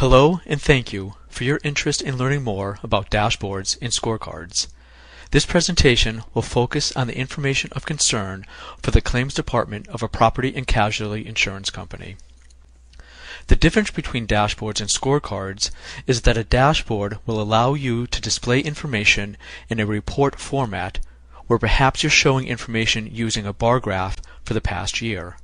Hello and thank you for your interest in learning more about dashboards and scorecards. This presentation will focus on the information of concern for the claims department of a property and casualty insurance company. The difference between dashboards and scorecards is that a dashboard will allow you to display information in a report format where perhaps you're showing information using a bar graph for the past year.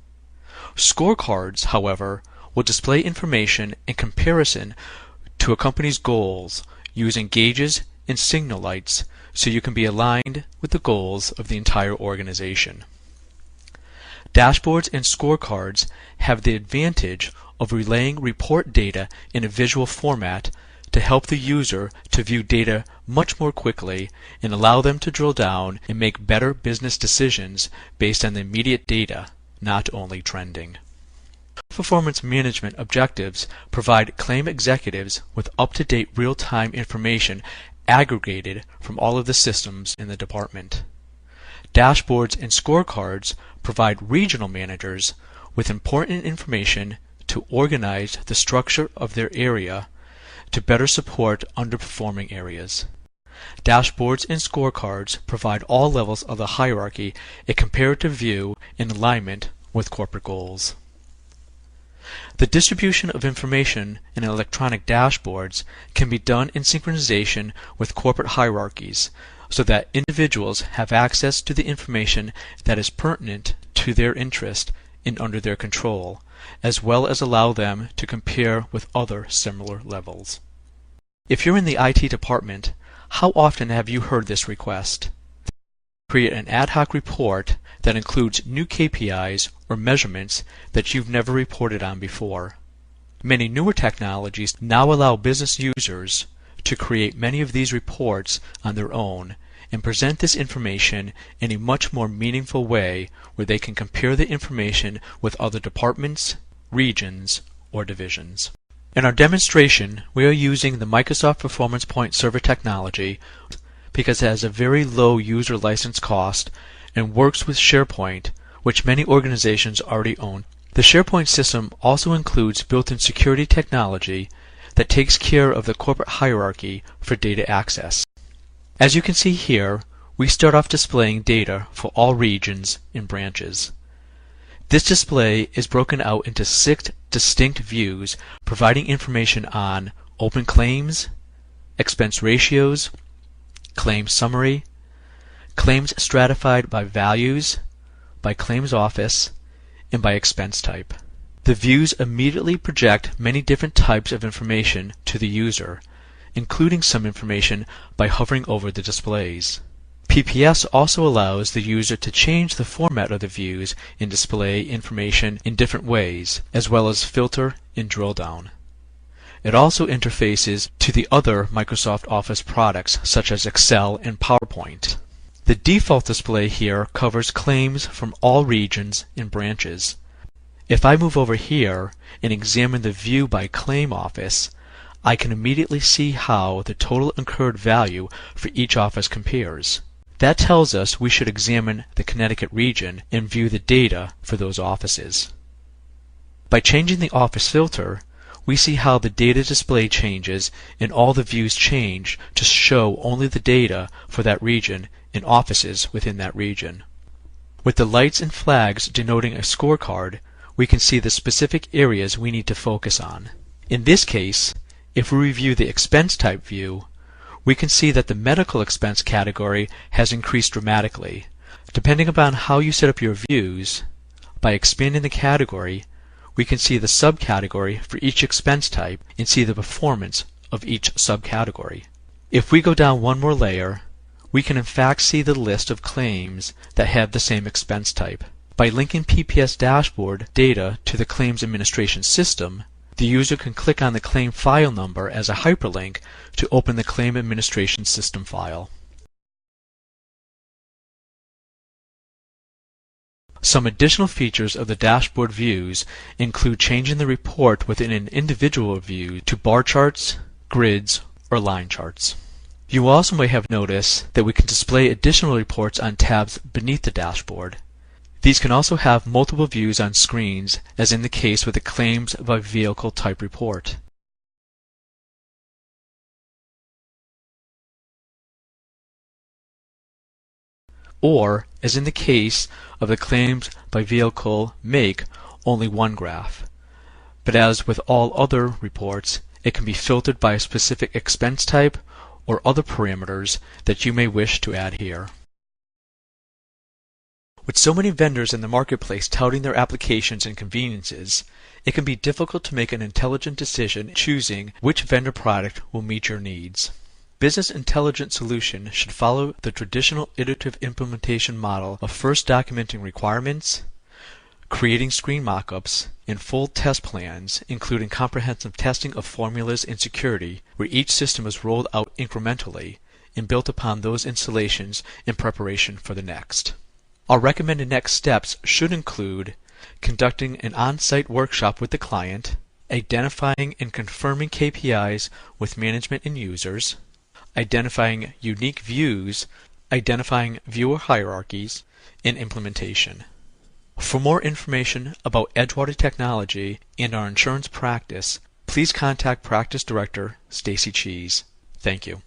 Scorecards, however, will display information in comparison to a company's goals using gauges and signal lights so you can be aligned with the goals of the entire organization. Dashboards and scorecards have the advantage of relaying report data in a visual format to help the user to view data much more quickly and allow them to drill down and make better business decisions based on the immediate data, not only trending. Performance management objectives provide claim executives with up-to-date real-time information aggregated from all of the systems in the department. Dashboards and scorecards provide regional managers with important information to organize the structure of their area to better support underperforming areas. Dashboards and scorecards provide all levels of the hierarchy a comparative view in alignment with corporate goals. The distribution of information in electronic dashboards can be done in synchronization with corporate hierarchies so that individuals have access to the information that is pertinent to their interest and under their control, as well as allow them to compare with other similar levels. If you're in the IT department, how often have you heard this request? Create an ad hoc report that includes new KPIs or measurements that you've never reported on before. Many newer technologies now allow business users to create many of these reports on their own and present this information in a much more meaningful way where they can compare the information with other departments, regions, or divisions. In our demonstration, we are using the Microsoft Performance Point server technology because it has a very low user license cost and works with SharePoint, which many organizations already own. The SharePoint system also includes built-in security technology that takes care of the corporate hierarchy for data access. As you can see here, we start off displaying data for all regions and branches. This display is broken out into 6 distinct views providing information on open claims, expense ratios, claims summary, claims stratified by values, by claims office, and by expense type. The views immediately project many different types of information to the user, including some information by hovering over the displays. PPS also allows the user to change the format of the views and display information in different ways, as well as filter and drill down. It also interfaces to the other Microsoft Office products such as Excel and PowerPoint. The default display here covers claims from all regions and branches. If I move over here and examine the view by claim office, I can immediately see how the total incurred value for each office compares. That tells us we should examine the Connecticut region and view the data for those offices. By changing the office filter, we see how the data display changes and all the views change to show only the data for that region and offices within that region. With the lights and flags denoting a scorecard, we can see the specific areas we need to focus on. In this case, if we review the expense type view, we can see that the medical expense category has increased dramatically. Depending upon how you set up your views, by expanding the category, we can see the subcategory for each expense type and see the performance of each subcategory. If we go down one more layer, we can in fact see the list of claims that have the same expense type. By linking PPS dashboard data to the claims administration system, the user can click on the claim file number as a hyperlink to open the claim administration system file. Some additional features of the dashboard views include changing the report within an individual view to bar charts, grids, or line charts. You also may have noticed that we can display additional reports on tabs beneath the dashboard. These can also have multiple views on screens, as in the case with the claims by vehicle type report. or, as in the case of the claims by vehicle make, only one graph. But as with all other reports, it can be filtered by a specific expense type or other parameters that you may wish to add here. With so many vendors in the marketplace touting their applications and conveniences, it can be difficult to make an intelligent decision choosing which vendor product will meet your needs. Business Intelligence Solution should follow the traditional iterative implementation model of first documenting requirements, creating screen mockups, and full test plans, including comprehensive testing of formulas and security, where each system is rolled out incrementally and built upon those installations in preparation for the next. Our recommended next steps should include conducting an on-site workshop with the client, identifying and confirming KPIs with management and users, identifying unique views, identifying viewer hierarchies, and implementation. For more information about Edgewater Technology and our insurance practice, please contact Practice Director Stacy Cheese. Thank you.